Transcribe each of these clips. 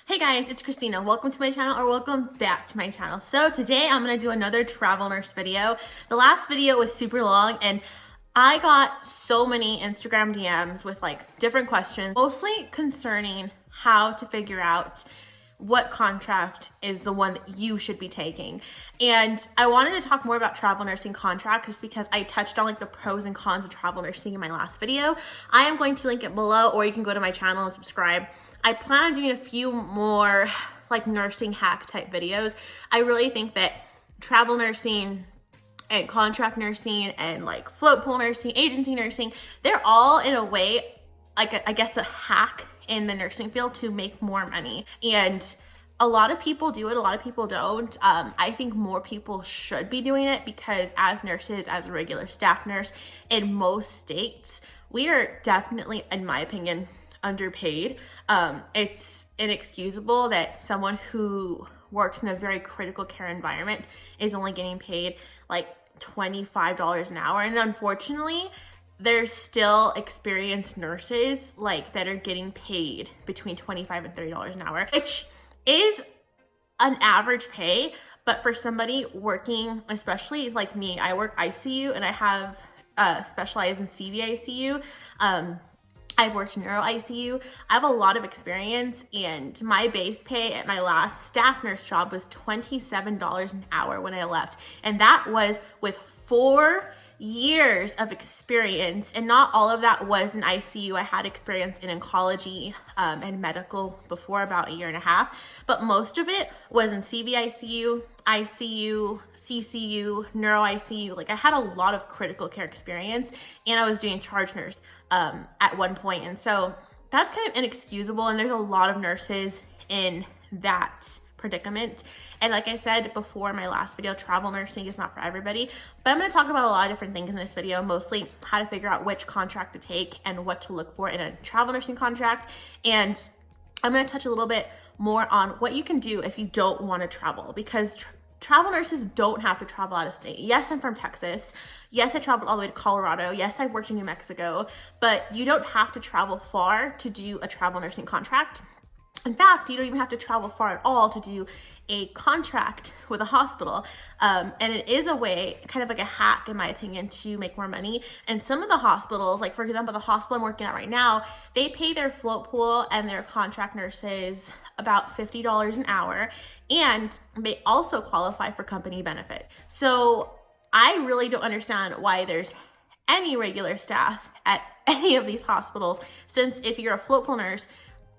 Hey guys, it's Christina. Welcome to my channel, or welcome back to my channel. So today I'm going to do another travel nurse video. The last video was super long and I got so many Instagram DMs with like different questions, mostly concerning how to figure out what contract is the one that you should be taking. And I wanted to talk more about travel nursing contracts just because I touched on like the pros and cons of travel nursing in my last video. I am going to link it below, or you can go to my channel and subscribe. I plan on doing a few more like nursing hack type videos. I really think that travel nursing and contract nursing and like float pool nursing, agency nursing, they're all in a way, like I guess a hack in the nursing field to make more money. And a lot of people do it, a lot of people don't. I think more people should be doing it because as nurses, as a regular staff nurse in most states, we are definitely, in my opinion, underpaid. It's inexcusable that someone who works in a very critical care environment is only getting paid like $25 an hour. And unfortunately, there's still experienced nurses like that are getting paid between $25 and $30 an hour, which is an average pay. But for somebody working, especially like me, I work ICU and I have specialized in CV ICU. I've worked neuro ICU. I have a lot of experience, and my base pay at my last staff nurse job was $27 an hour when I left. And that was with 4 years of experience, and not all of that was in ICU. I had experience in oncology and medical before, about 1.5 years, but most of it was in CV ICU, ICU, CCU, neuro ICU. Like I had a lot of critical care experience, and I was doing charge nurse at one point. And so that's kind of inexcusable. And there's a lot of nurses in that predicament. And like I said before in my last video, travel nursing is not for everybody, but I'm going to talk about a lot of different things in this video, mostly how to figure out which contract to take and what to look for in a travel nursing contract. And I'm going to touch a little bit more on what you can do if you don't want to travel, because travel nurses don't have to travel out of state. Yes, I'm from Texas. Yes, I traveled all the way to Colorado. Yes, I've worked in New Mexico, but you don't have to travel far to do a travel nursing contract. In fact, you don't even have to travel far at all to do a contract with a hospital. And it is a way, kind of like a hack in my opinion, to make more money. And some of the hospitals, like for example, the hospital I'm working at right now, they pay their float pool and their contract nurses about $50 an hour. And they also qualify for company benefit. So I really don't understand why there's any regular staff at any of these hospitals, since if you're a float pool nurse,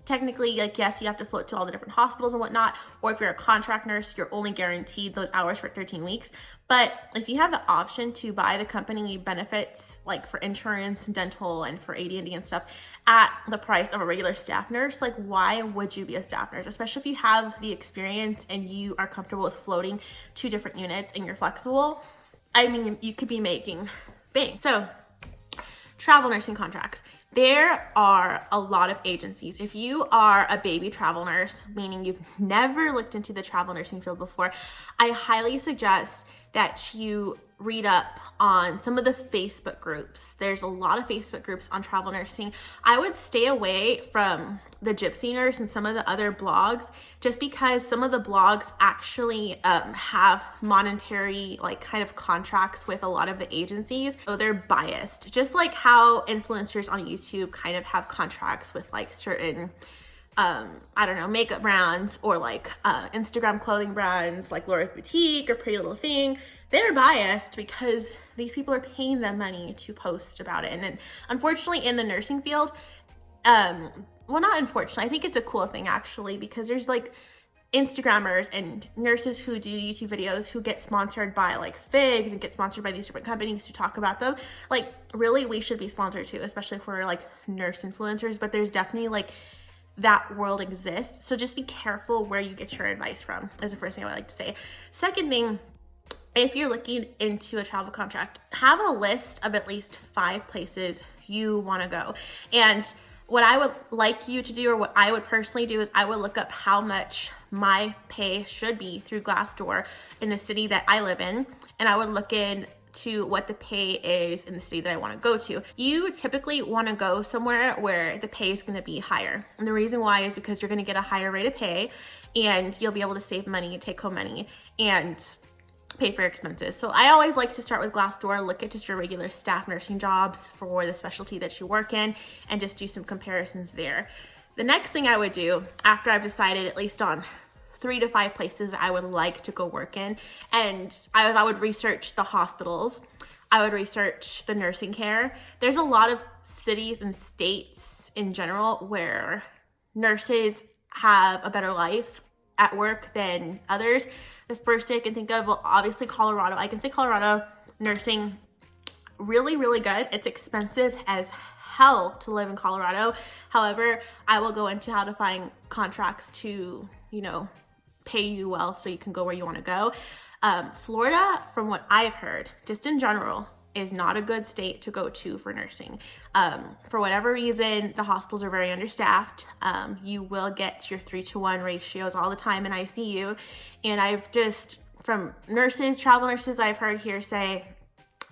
technically, like, yes, you have to float to all the different hospitals and whatnot, or if you're a contract nurse, you're only guaranteed those hours for 13 weeks. But if you have the option to buy the company benefits, like for insurance, dental, and for AD&D and stuff, at the price of a regular staff nurse, like, why would you be a staff nurse? Especially if you have the experience and you are comfortable with floating to different units and you're flexible. I mean, you could be making bank. So, travel nursing contracts. There are a lot of agencies. If you are a baby travel nurse, meaning you've never looked into the travel nursing field before, I highly suggest that you read up on some of the Facebook groups. There's a lot of Facebook groups on travel nursing. I would stay away from the Gypsy Nurse and some of the other blogs, just because some of the blogs actually have monetary like kind of contracts with a lot of the agencies. So they're biased, just like how influencers on YouTube kind of have contracts with like certain I don't know, makeup brands, or like Instagram clothing brands like Laura's Boutique or Pretty Little Thing. They're biased because these people are paying them money to post about it. And then unfortunately in the nursing field, well, not unfortunately, I think it's a cool thing actually, because there's like Instagrammers and nurses who do YouTube videos who get sponsored by like Figs and get sponsored by these different companies to talk about them. Like really, we should be sponsored too, especially if we're like nurse influencers, but there's definitely like that world exists. So just be careful where you get your advice from, is the first thing I would like to say. Second thing, if you're looking into a travel contract, have a list of at least 5 places you want to go. And what I would like you to do, or what I would personally do, is I would look up how much my pay should be through Glassdoor in the city that I live in. And I would look in to what the pay is in the city that I want to go to. You typically want to go somewhere where the pay is going to be higher. And the reason why is because you're going to get a higher rate of pay and you'll be able to save money, take home money, and pay for your expenses. So I always like to start with Glassdoor, look at just your regular staff nursing jobs for the specialty that you work in, and just do some comparisons there. The next thing I would do after I've decided at least on 3 to 5 places I would like to go work in, and I would research the hospitals, I would research the nursing care. There's a lot of cities and states in general where nurses have a better life at work than others. The first thing I can think of, well, obviously Colorado. I can say Colorado nursing, really, really good. It's expensive as hell to live in Colorado. However, I will go into how to find contracts to, you know, pay you well so you can go where you want to go. Florida, from what I've heard, just in general, is not a good state to go to for nursing. For whatever reason, the hospitals are very understaffed. You will get your 3-to-1 ratios all the time in ICU. And I've just, from nurses, travel nurses, I've heard here say,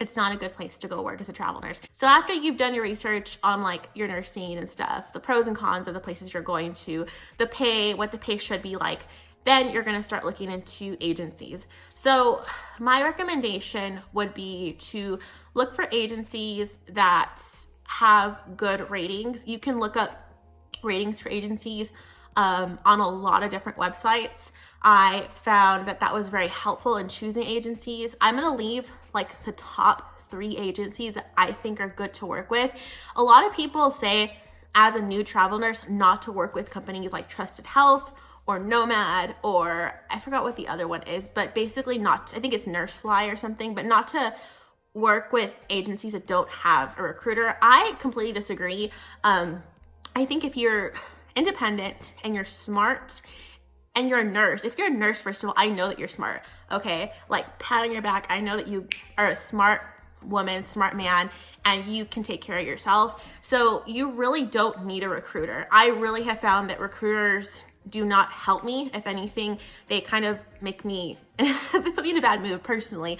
it's not a good place to go work as a travel nurse. So after you've done your research on like your nursing and stuff, the pros and cons of the places you're going to, the pay, what the pay should be like, then you're going to start looking into agencies. So my recommendation would be to look for agencies that have good ratings. You can look up ratings for agencies on a lot of different websites. I found that that was very helpful in choosing agencies. I'm going to leave like the top 3 agencies that I think are good to work with. A lot of people say as a new travel nurse not to work with companies like Trusted Health or Nomad, or I forgot what the other one is, but basically not, I think it's Nursefly or something, but not to work with agencies that don't have a recruiter. I completely disagree. I think if you're independent and you're smart and you're a nurse, if you're a nurse, first of all, I know that you're smart, okay? Like, pat on your back, I know that you are a smart woman, smart man, and you can take care of yourself. So you really don't need a recruiter. I really have found that recruiters do not help me. If anything, they kind of make me, they put me in a bad mood personally.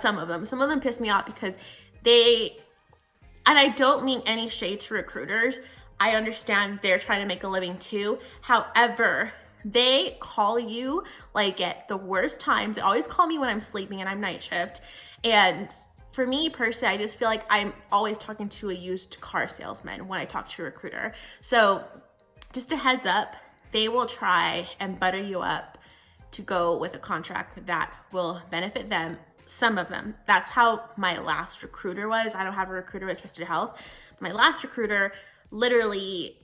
Some of them piss me off because they, and I don't mean any shade to recruiters. I understand they're trying to make a living too. However, they call you like at the worst times. They always call me when I'm sleeping and I'm night shift. And for me personally, I just feel like I'm always talking to a used car salesman when I talk to a recruiter. So just a heads up, they will try and butter you up to go with a contract that will benefit them, some of them. That's how my last recruiter was. I don't have a recruiter with Trusted Health. My last recruiter literally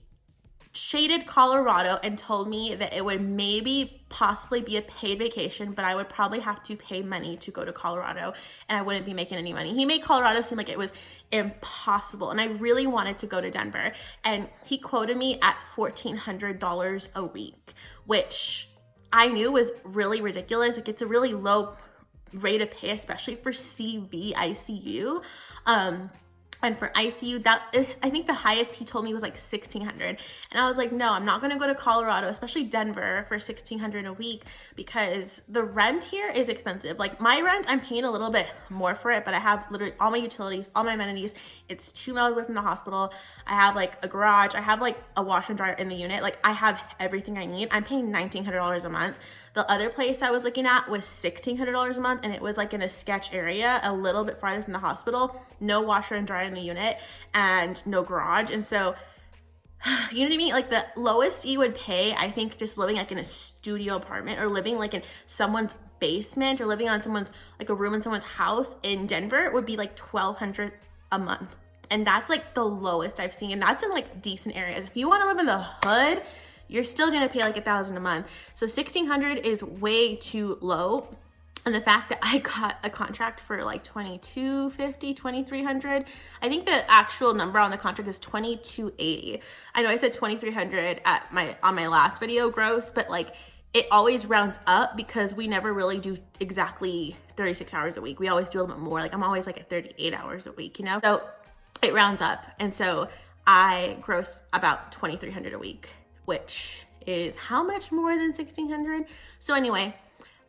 shaded Colorado and told me that it would maybe possibly be a paid vacation, but I would probably have to pay money to go to Colorado and I wouldn't be making any money. He made Colorado seem like it was impossible, and I really wanted to go to Denver, and he quoted me at $1,400 a week, which I knew was really ridiculous. Like, it's a really low rate of pay, especially for CV ICU. And for ICU, that, I think the highest he told me was like $1,600. And I was like, no, I'm not gonna go to Colorado, especially Denver, for $1,600 a week, because the rent here is expensive. Like, my rent, I'm paying a little bit more for it, but I have literally all my utilities, all my amenities. It's 2 miles away from the hospital. I have like a garage. I have like a washer and dryer in the unit. Like, I have everything I need. I'm paying $1,900 a month. The other place I was looking at was $1,600 a month, and it was like in a sketch area, a little bit farther from the hospital, no washer and dryer in the unit, and no garage. And so, you know what I mean? Like, the lowest you would pay, I think, just living like in a studio apartment or living like in someone's basement or living on someone's, like a room in someone's house in Denver would be like $1,200 a month. And that's like the lowest I've seen. And that's in like decent areas. If you want to live in the hood, you're still gonna pay like $1,000 a month. So $1,600 is way too low. And the fact that I got a contract for like $2,250, $2,300, I think the actual number on the contract is $2,280. I know I said $2,300 on my last video gross, but like, it always rounds up because we never really do exactly 36 hours a week. We always do a little bit more. Like, I'm always like at 38 hours a week, you know? So it rounds up. And so I gross about $2,300 a week, which is how much more than $1,600? So anyway,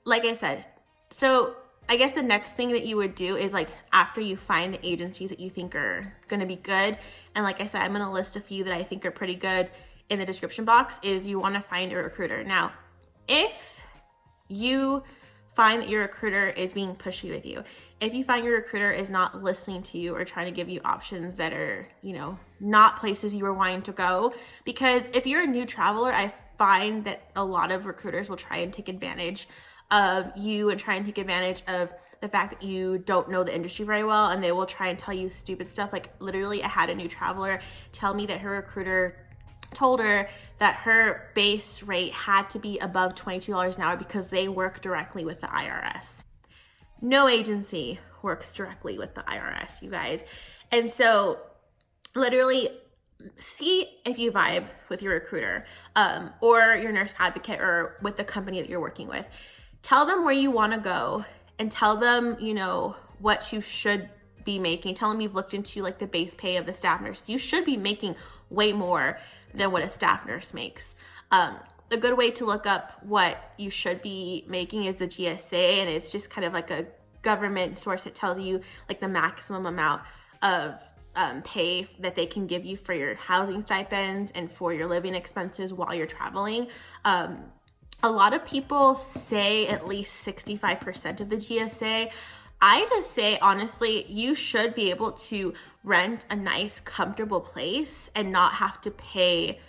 like I said, so I guess the next thing that you would do is like after you find the agencies that you think are going to be good, and like I said, I'm going to list a few that I think are pretty good in the description box, is you want to find a recruiter. Now, if you find that your recruiter is being pushy with you, if you find your recruiter is not listening to you or trying to give you options that are, you know, not places you were wanting to go, because if you're a new traveler, I find that a lot of recruiters will try and take advantage of you and try and take advantage of the fact that you don't know the industry very well, and they will try and tell you stupid stuff. Like literally, I had a new traveler tell me that her recruiter told her that her base rate had to be above $22 an hour because they work directly with the IRS. No agency works directly with the IRS, you guys. And so literally see if you vibe with your recruiter or your nurse advocate or with the company that you're working with. Tell them where you want to go and tell them, you know, what you should be making. Tell them you've looked into like the base pay of the staff nurse. You should be making way more than what a staff nurse makes. A good way to look up what you should be making is the GSA, and it's just kind of like a government source that tells you like the maximum amount of pay that they can give you for your housing stipends and for your living expenses while you're traveling. A lot of people say at least 65% of the GSA. I just say, honestly, you should be able to rent a nice, comfortable place and not have to pay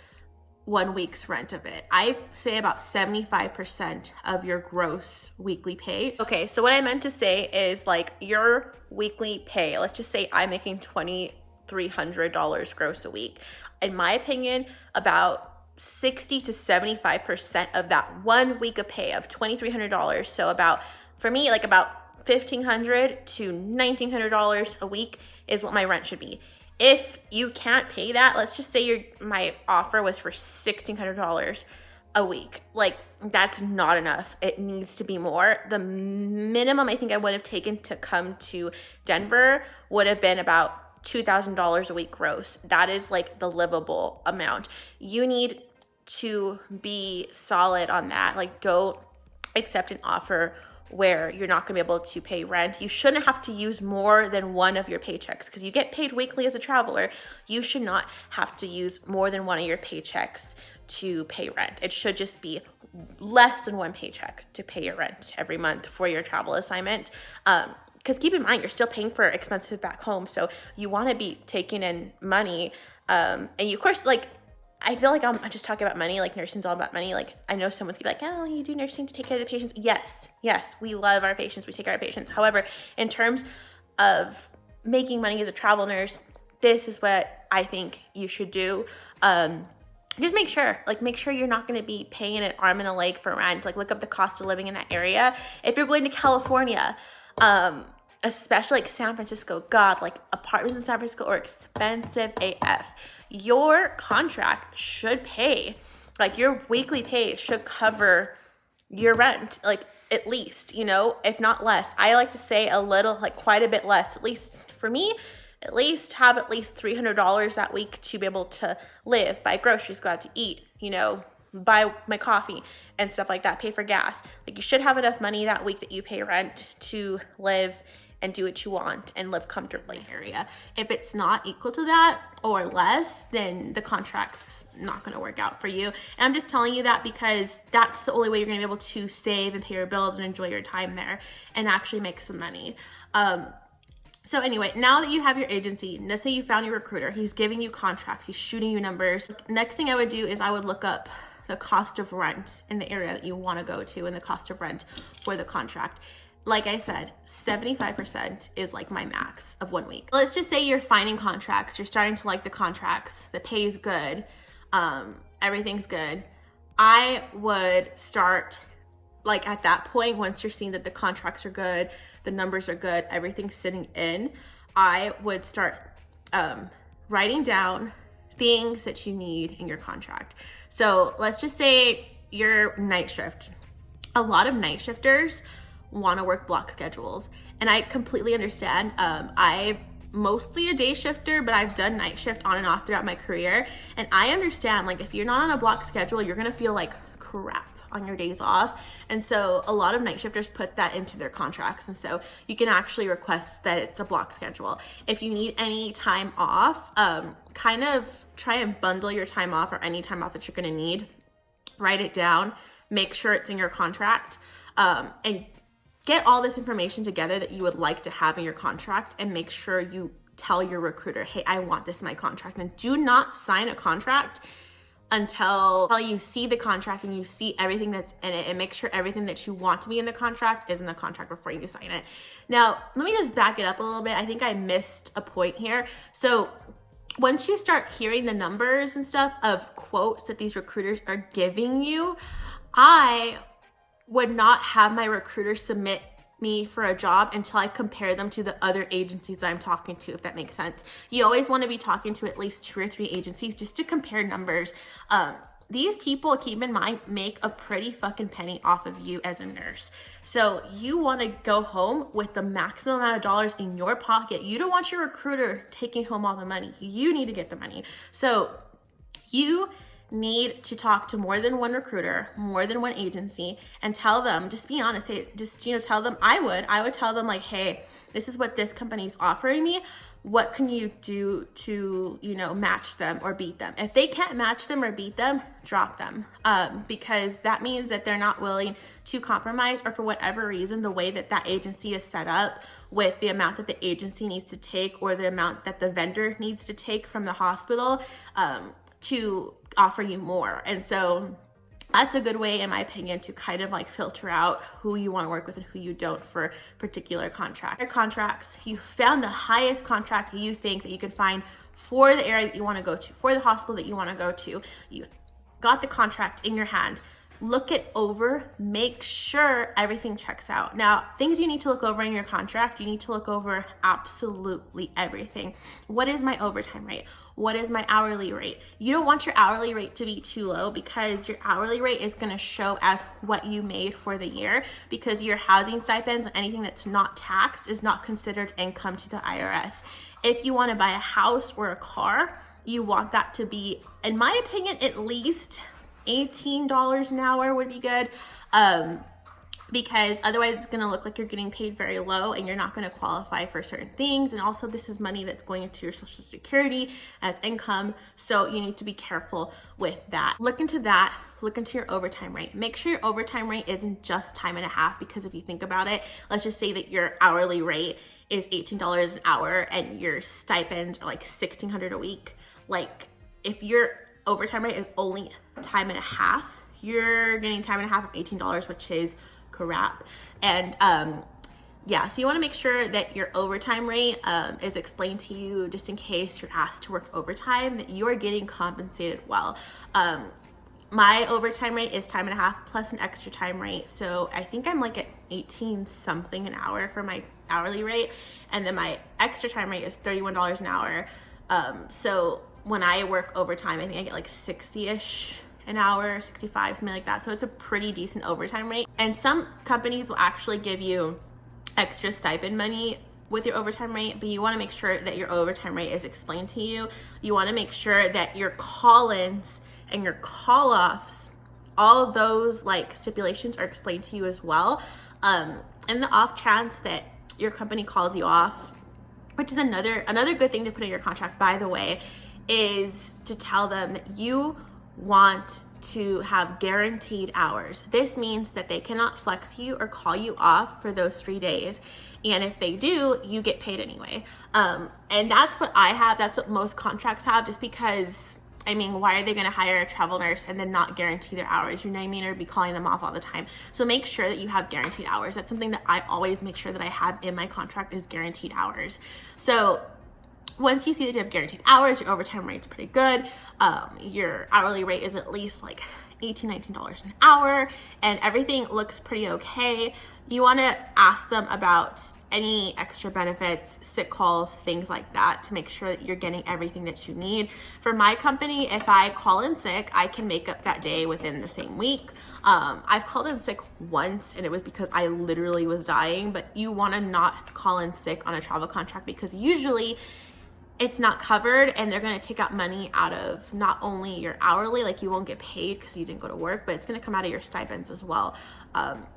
1 week's rent of it. I say about 75% of your gross weekly pay. Okay, so what I meant to say is like your weekly pay. Let's just say I'm making $2,300 gross a week. In my opinion, about 60 to 75% of that 1 week of pay of $2,300. So about, for me, like about $1,500 to $1,900 a week is what my rent should be. If you can't pay that, let's just say my offer was for $1,600 a week. Like that's not enough. It needs to be more. The minimum I think I would have taken to come to Denver would have been about $2,000 a week gross. That is like the livable amount. You need to be solid on that. Like don't accept an offer where you're not gonna be able to pay rent. You shouldn't have to use more than one of your paychecks because you get paid weekly as a traveler. You should not have to use more than one of your paychecks to pay rent. It should just be less than one paycheck to pay your rent every month for your travel assignment. Because keep in mind, you're still paying for expenses back home. So you want to be taking in money. And you, of course, like, I feel like I'm just talking about money, like nursing's all about money. Like I know someone's gonna be like, oh, you do nursing to take care of the patients. Yes, we love our patients. We take care of our patients. However, in terms of making money as a travel nurse, this is what I think you should do. Just make sure you're not going to be paying an arm and a leg for rent. Like look up the cost of living in that area. If you're going to California, especially like San Francisco, God, like apartments in San Francisco are expensive AF. Your contract should pay, like your weekly pay should cover your rent, like at least, you know, if not less. I like to say a little, like quite a bit less, at least for me. At least have at least $300 that week to be able to live, buy groceries, go out to eat, you know, buy my coffee and stuff like that, pay for gas. Like you should have enough money that week that you pay rent to live and do what you want and live comfortably in the area. If it's not equal to that or less, then the contract's not going to work out for you. And I'm just telling you that because that's the only way you're going to be able to save and pay your bills and enjoy your time there and actually make some money. So anyway, now that you have your agency, let's say you found your recruiter, he's giving you contracts, he's shooting you numbers. Next thing I would do is I would look up the cost of rent in the area that you want to go to and the cost of rent for the contract. Like I said, 75% is like my max of 1 week. Let's just say you're finding contracts, you're starting to like the contracts, the pay is good, everything's good. I would start like at that point, once you're seeing that the contracts are good, the numbers are good, everything's sitting in, I would start writing down things that you need in your contract. So let's just say your night shift. A lot of night shifters want to work block schedules, and I completely understand. I'm mostly a day shifter, but I've done night shift on and off throughout my career, and I understand, like, if you're not on a block schedule, you're gonna feel like crap on your days off. And so a lot of night shifters put that into their contracts. And so you can actually request that it's a block schedule. If you need any time off, kind of try and bundle your time off, or any time off that you're going to need. Write it down, make sure it's in your contract, and get all this information together that you would like to have in your contract, and make sure you tell your recruiter, hey, I want this in my contract. And do not sign a contract until you see the contract and you see everything that's in it, and make sure everything that you want to be in the contract is in the contract before you sign it. Now, let me just back it up a little bit. I think I missed a point here. So once you start hearing the numbers and stuff of quotes that these recruiters are giving you, I would not have my recruiter submit me for a job until I compare them to the other agencies I'm talking to, if that makes sense. You always want to be talking to at least 2 or 3 agencies just to compare numbers. These people, keep in mind, make a pretty fucking penny off of you as a nurse. So you want to go home with the maximum amount of dollars in your pocket. You don't want your recruiter taking home all the money. You need to get the money. So you need to talk to more than one recruiter, more than one agency, and tell them, just be honest, tell them, I would tell them, like, hey, this is what this company's offering me. What can you do to, match them or beat them? If they can't match them or beat them, drop them, because that means that they're not willing to compromise, or for whatever reason, the way that that agency is set up with the amount that the agency needs to take, or the amount that the vendor needs to take from the hospital, to offer you more. And so that's a good way, in my opinion, to kind of like filter out who you want to work with and who you don't for particular contract. Your contracts, you found the highest contract you think that you can find for the area that you want to go to, for the hospital that you want to go to. You got the contract in your hand. Look it over, make sure everything checks out. Now, things you need to look over in your contract, you need to look over absolutely everything. What is my overtime rate? What is my hourly rate? You don't want your hourly rate to be too low, because your hourly rate is going to show as what you made for the year, because your housing stipends and anything that's not taxed is not considered income to the IRS. If you want to buy a house or a car, you want that to be, in my opinion, at least $18 an hour would be good, because otherwise it's going to look like you're getting paid very low and you're not going to qualify for certain things. And also, this is money that's going into your Social Security as income, so you need to be careful with that. Look into that. Look into your overtime rate. Make sure your overtime rate isn't just time and a half, because if you think about it, let's just say that your hourly rate is $18 an hour and your stipends are like $1,600 a week. Like, if your overtime rate is only time and a half, you're getting time and a half of $18, which is crap. And yeah, so you want to make sure that your overtime rate is explained to you, just in case you're asked to work overtime, that you are getting compensated well. My overtime rate is time and a half plus an extra time rate, so I think I'm like at 18 something an hour for my hourly rate, and then my extra time rate is $31 an hour. So when I work overtime, I think I get like 60-ish an hour, 65, something like that. So it's a pretty decent overtime rate. And some companies will actually give you extra stipend money with your overtime rate, but you want to make sure that your overtime rate is explained to you. You want to make sure that your call-ins and your call-offs, all of those like stipulations are explained to you as well. In the off chance that your company calls you off, which is another good thing to put in your contract, by the way, is to tell them that you want to have guaranteed hours. This means that they cannot flex you or call you off for those 3 days. And if they do, you get paid anyway. And that's what I have. That's what most contracts have, just because, I mean, why are they going to hire a travel nurse and then not guarantee their hours? You know what I mean? Or be calling them off all the time. So make sure that you have guaranteed hours. That's something that I always make sure that I have in my contract, is guaranteed hours. So once you see that you have guaranteed hours, your overtime rate's pretty good, your hourly rate is at least like $18, $19 an hour, and everything looks pretty okay, you want to ask them about any extra benefits, sick calls, things like that, to make sure that you're getting everything that you need. For my company, if I call in sick, I can make up that day within the same week. I've called in sick once, and it was because I literally was dying, but you want to not call in sick on a travel contract, because usually it's not covered, and they're going to take out money out of not only your hourly, like you won't get paid because you didn't go to work, but it's going to come out of your stipends as well.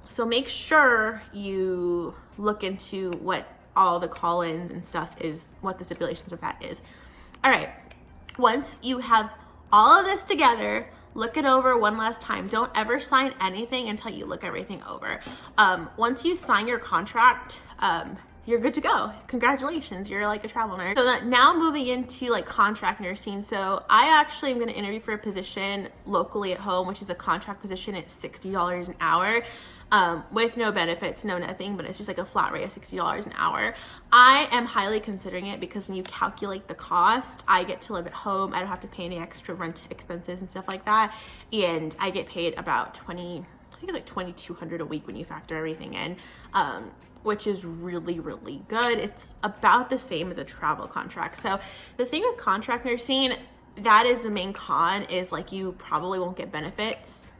So make sure you look into what all the call-ins and stuff is, what the stipulations of that is. All right, once you have all of this together, look it over one last time. Don't ever sign anything until you look everything over. Once you sign your contract, you're good to go. Congratulations, you're like a travel nurse. So now moving into like contract nursing. So I actually am gonna interview for a position locally at home, which is a contract position at $60 an hour. With no benefits, no nothing, but it's just like a flat rate of $60 an hour. I am highly considering it because when you calculate the cost, I get to live at home. I don't have to pay any extra rent expenses and stuff like that. And I get paid about I think it's like $2,200 a week when you factor everything in, which is really, really good. It's about the same as a travel contract. So the thing with contract nursing, that is the main con, is like you probably won't get benefits,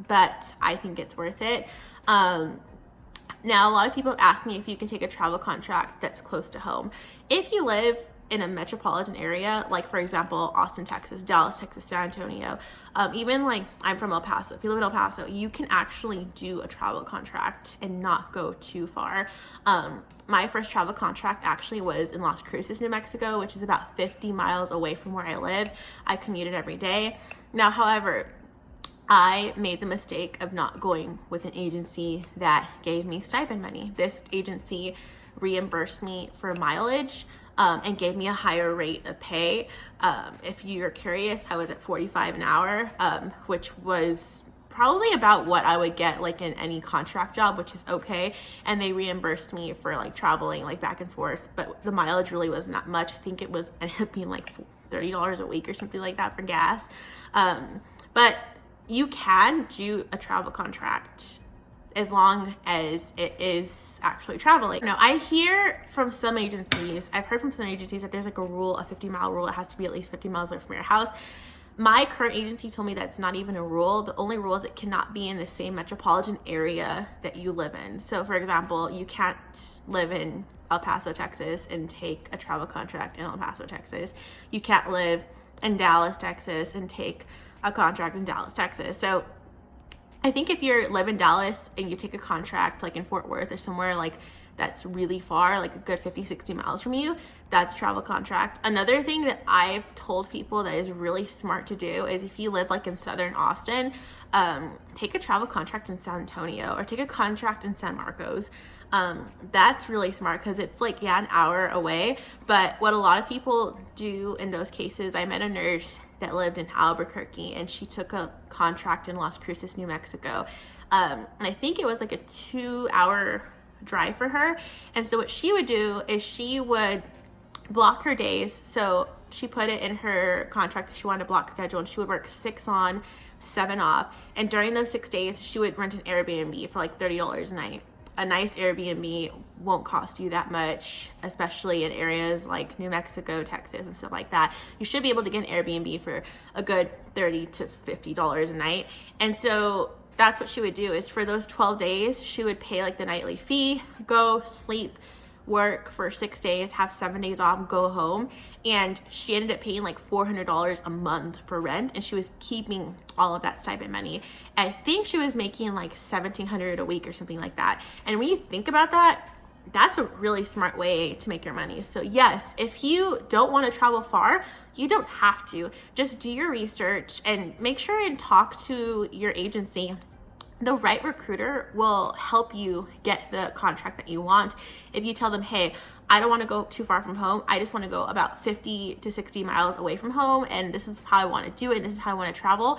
but I think it's worth it. Now, a lot of people have asked me if you can take a travel contract that's close to home. If you live in a metropolitan area, like for example, Austin, Texas, Dallas, Texas, San Antonio, even like I'm from El Paso. If you live in El Paso, you can actually do a travel contract and not go too far. My first travel contract actually was in Las Cruces, New Mexico, which is about 50 miles away from where I live. I commuted every day. Now, however, I made the mistake of not going with an agency that gave me stipend money. This agency reimbursed me for mileage and gave me a higher rate of pay. If you're curious, I was at $45 an hour, which was probably about what I would get like in any contract job, which is okay. And they reimbursed me for like traveling like back and forth, but the mileage really wasn't that much. I think it was ended up being like $30 a week or something like that for gas. But you can do a travel contract as long as it is actually traveling. Now, I hear from some agencies, I've heard from some agencies that there's like a rule, a 50-mile rule. It has to be at least 50 miles away from your house. My current agency told me that's not even a rule. The only rule is it cannot be in the same metropolitan area that you live in. So for example, you can't live in El Paso, Texas and take a travel contract in El Paso, Texas. You can't live in Dallas, Texas and take a contract in Dallas, Texas. So I think if you live in Dallas and you take a contract like in Fort Worth or somewhere like that's really far, like a good 50, 60 miles from you, that's a travel contract. Another thing that I've told people that is really smart to do is if you live like in Southern Austin, take a travel contract in San Antonio or take a contract in San Marcos. That's really smart because it's like, yeah, an hour away. But what a lot of people do in those cases, I met a nurse that lived in Albuquerque and she took a contract in Las Cruces, New Mexico. And I think it was like a 2-hour drive for her. And so what she would do is she would block her days. So she put it in her contract that she wanted a block schedule and she would work 6 on, 7 off. And during those 6 days, she would rent an Airbnb for like $30 a night. A nice Airbnb won't cost you that much, especially in areas like New Mexico, Texas, and stuff like that. You should be able to get an Airbnb for a good $30 to $50 a night. And so that's what she would do, is for those 12 days, she would pay like the nightly fee, go sleep, work for 6 days, have 7 days off, go home. And she ended up paying like $400 a month for rent, and she was keeping all of that stipend money. I think she was making like $1,700 a week or something like that. And when you think about that, that's a really smart way to make your money. So yes, if you don't want to travel far, you don't have to. Just do your research and make sure and talk to your agency. The right recruiter will help you get the contract that you want. If you tell them, hey, I don't want to go too far from home, I just want to go about 50 to 60 miles away from home, and this is how I want to do it, and this is how I want to travel,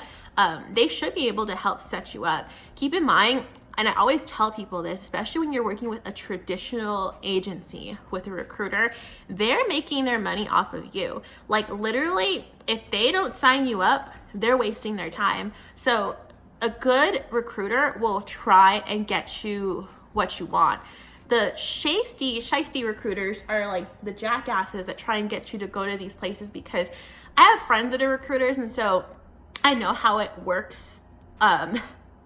they should be able to help set you up. Keep in mind, and I always tell people this, especially when you're working with a traditional agency with a recruiter, they're making their money off of you. Like literally, if they don't sign you up, they're wasting their time. So a good recruiter will try and get you what you want. The shisty recruiters are like the jackasses that try and get you to go to these places, because I have friends that are recruiters, and so I know how it works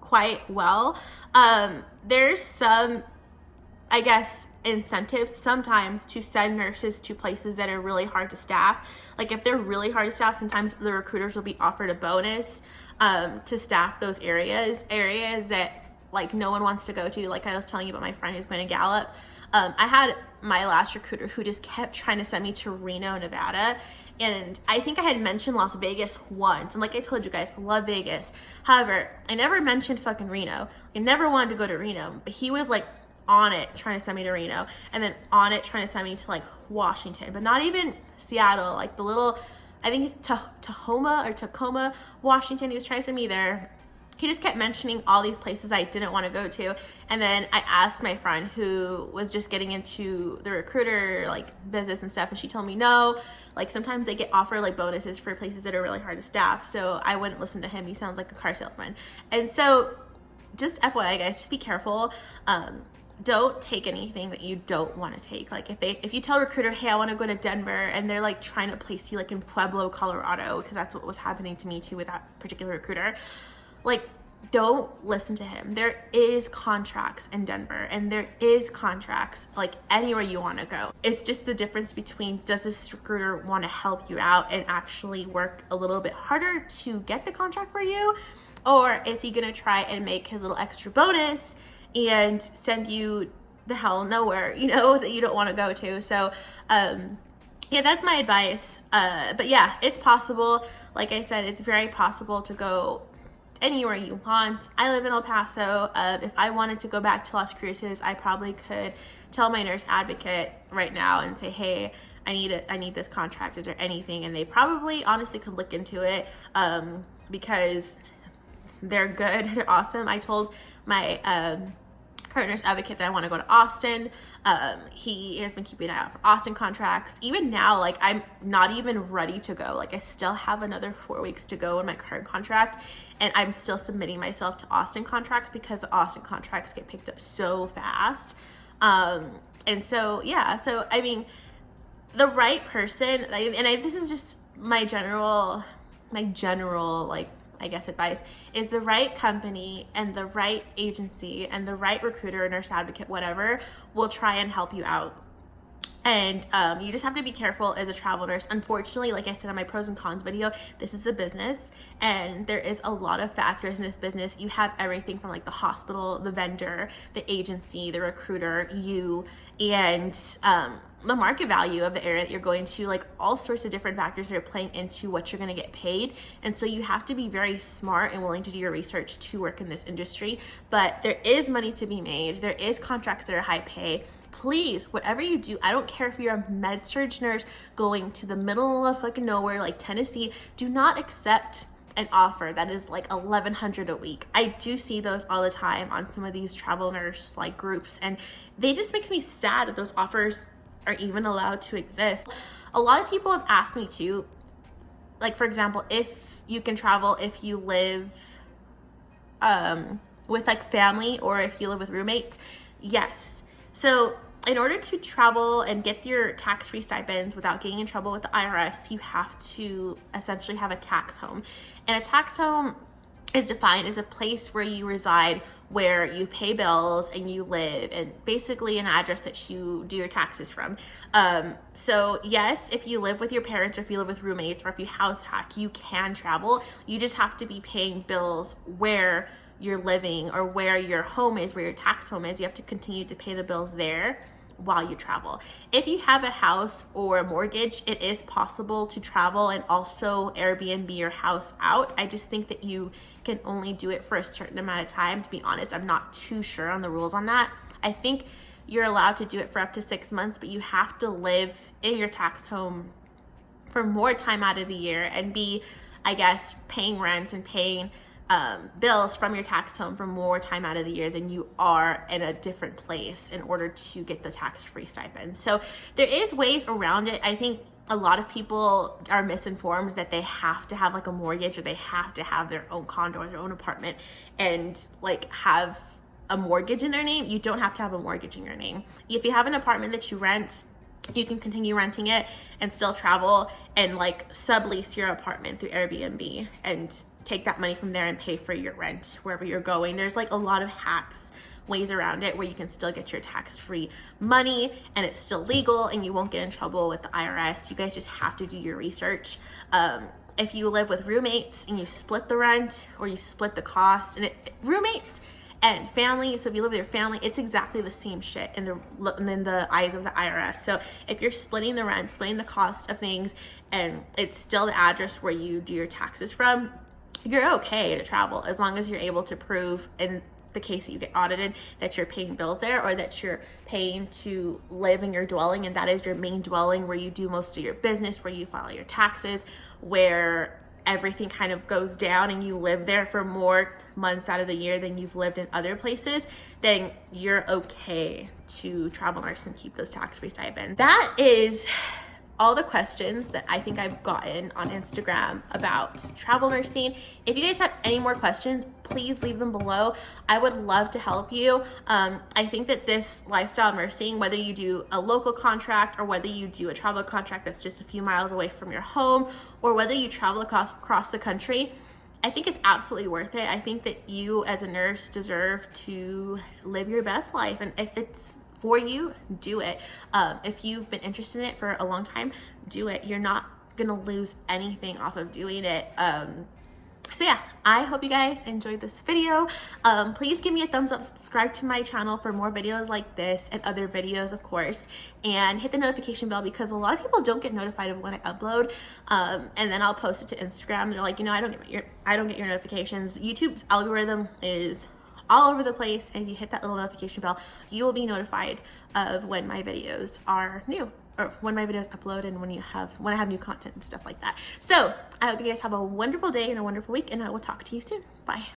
quite well. There's some, I guess, incentives sometimes to send nurses to places that are really hard to staff. Like if they're really hard to staff, sometimes the recruiters will be offered a bonus to staff those areas that like no one wants to go to. Like I was telling you about my friend who's going to Gallup. I had my last recruiter who just kept trying to send me to Reno, Nevada. And I think I had mentioned Las Vegas once. And like I told you guys, I love Vegas. However, I never mentioned fucking Reno. I never wanted to go to Reno. But he was like on it trying to send me to Reno. And then on it trying to send me to like Washington. But not even Seattle. Like the little, I think it's Tacoma, Washington. He was trying to send me there. He just kept mentioning all these places I didn't want to go to. And then I asked my friend who was just getting into the recruiter like business and stuff, and she told me no, like sometimes they get offered like bonuses for places that are really hard to staff. So I wouldn't listen to him. He sounds like a car salesman. And so just FYI guys, just be careful. Don't take anything that you don't want to take. Like if you tell a recruiter, hey, I want to go to Denver, and they're like trying to place you like in Pueblo, Colorado, because that's what was happening to me too with that particular recruiter. Like, don't listen to him. There is contracts in Denver, and there is contracts like anywhere you want to go. It's just the difference between, does this recruiter want to help you out and actually work a little bit harder to get the contract for you, or is he gonna try and make his little extra bonus and send you the hell nowhere, you know, that you don't want to go to. So yeah, that's my advice. But yeah, it's possible. Like I said, it's very possible to go anywhere you want. I live in El Paso. If I wanted to go back to Las Cruces, I probably could tell my nurse advocate right now and say, hey, I need this contract. Is there anything? And they probably honestly could look into it because they're good. They're awesome. I told my current nurse advocate that I want to go to Austin. He has been keeping an eye out for Austin contracts. Even now, like I'm not even ready to go. Like I still have another 4 weeks to go in my current contract, and I'm still submitting myself to Austin contracts because the Austin contracts get picked up so fast. And so yeah, so I mean, the right person, this is just my general like, I guess advice, is the right company and the right agency and the right recruiter, nurse advocate, whatever, will try and help you out. And you just have to be careful as a travel nurse. Unfortunately, like I said on my pros and cons video, this is a business and there is a lot of factors in this business. You have everything from like the hospital, the vendor, the agency, the recruiter, you, and the market value of the area that you're going to, like all sorts of different factors that are playing into what you're going to get paid. And so you have to be very smart and willing to do your research to work in this industry. But there is money to be made. There is contracts that are high pay. Please, whatever you do, I don't care if you're a med-surg nurse going to the middle of fucking nowhere like Tennessee, do not accept an offer that is like $1,100 a week. I do see those all the time on some of these travel nurse like groups, and they just makes me sad that those offers are even allowed to exist. A lot of people have asked me too, like for example, if you can travel if you live with like family or if you live with roommates. Yes. So in order to travel and get your tax-free stipends without getting in trouble with the IRS, you have to essentially have a tax home. And a tax home is defined as a place where you reside, where you pay bills and you live, and basically an address that you do your taxes from. So yes, if you live with your parents or if you live with roommates or if you house hack, you can travel. You just have to be paying bills where you're living or where your home is, where your tax home is. You have to continue to pay the bills there while you travel. If you have a house or a mortgage, it is possible to travel and also Airbnb your house out. I just think that you can only do it for a certain amount of time. To be honest, I'm not too sure on the rules on that. I think you're allowed to do it for up to 6 months, but you have to live in your tax home for more time out of the year and be, I guess, paying rent and paying bills from your tax home for more time out of the year than you are in a different place in order to get the tax-free stipend. So there is ways around it. I think a lot of people are misinformed that they have to have like a mortgage or they have to have their own condo or their own apartment and like have a mortgage in their name. You don't have to have a mortgage in your name. If you have an apartment that you rent, you can continue renting it and still travel and like sublease your apartment through Airbnb and take that money from there and pay for your rent wherever you're going. There's like a lot of hacks, ways around it where you can still get your tax-free money and it's still legal and you won't get in trouble with the IRS. You guys just have to do your research. If you live with roommates and you split the rent or you split the cost, and roommates and family, so if you live with your family, it's exactly the same shit in the eyes of the IRS. So if you're splitting the rent, splitting the cost of things, and it's still the address where you do your taxes from, you're okay to travel as long as you're able to prove, in the case that you get audited, that you're paying bills there, or that you're paying to live in your dwelling, and that is your main dwelling where you do most of your business, where you file your taxes, where everything kind of goes down and you live there for more months out of the year than you've lived in other places, then you're okay to travel nurse and keep those tax-free stipends. That is all the questions that I think I've gotten on Instagram about travel nursing. If you guys have any more questions, please leave them below. I would love to help you. I think that this lifestyle nursing, whether you do a local contract or whether you do a travel contract that's just a few miles away from your home, or whether you travel across the country, I think it's absolutely worth it. I think that you as a nurse deserve to live your best life. And if it's for you, do it. If you've been interested in it for a long time, do it. You're not gonna lose anything off of doing it. So yeah, I hope you guys enjoyed this video. Please give me a thumbs up, subscribe to my channel for more videos like this and other videos, of course, and hit the notification bell, because a lot of people don't get notified of when I upload, and then I'll post it to Instagram. They're like, you know, I don't get your notifications. YouTube's algorithm is all over the place, and if you hit that little notification bell, you will be notified of when my videos are new, or when my videos upload, and when I have new content and stuff like that. So I hope you guys have a wonderful day and a wonderful week, and I will talk to you soon. Bye.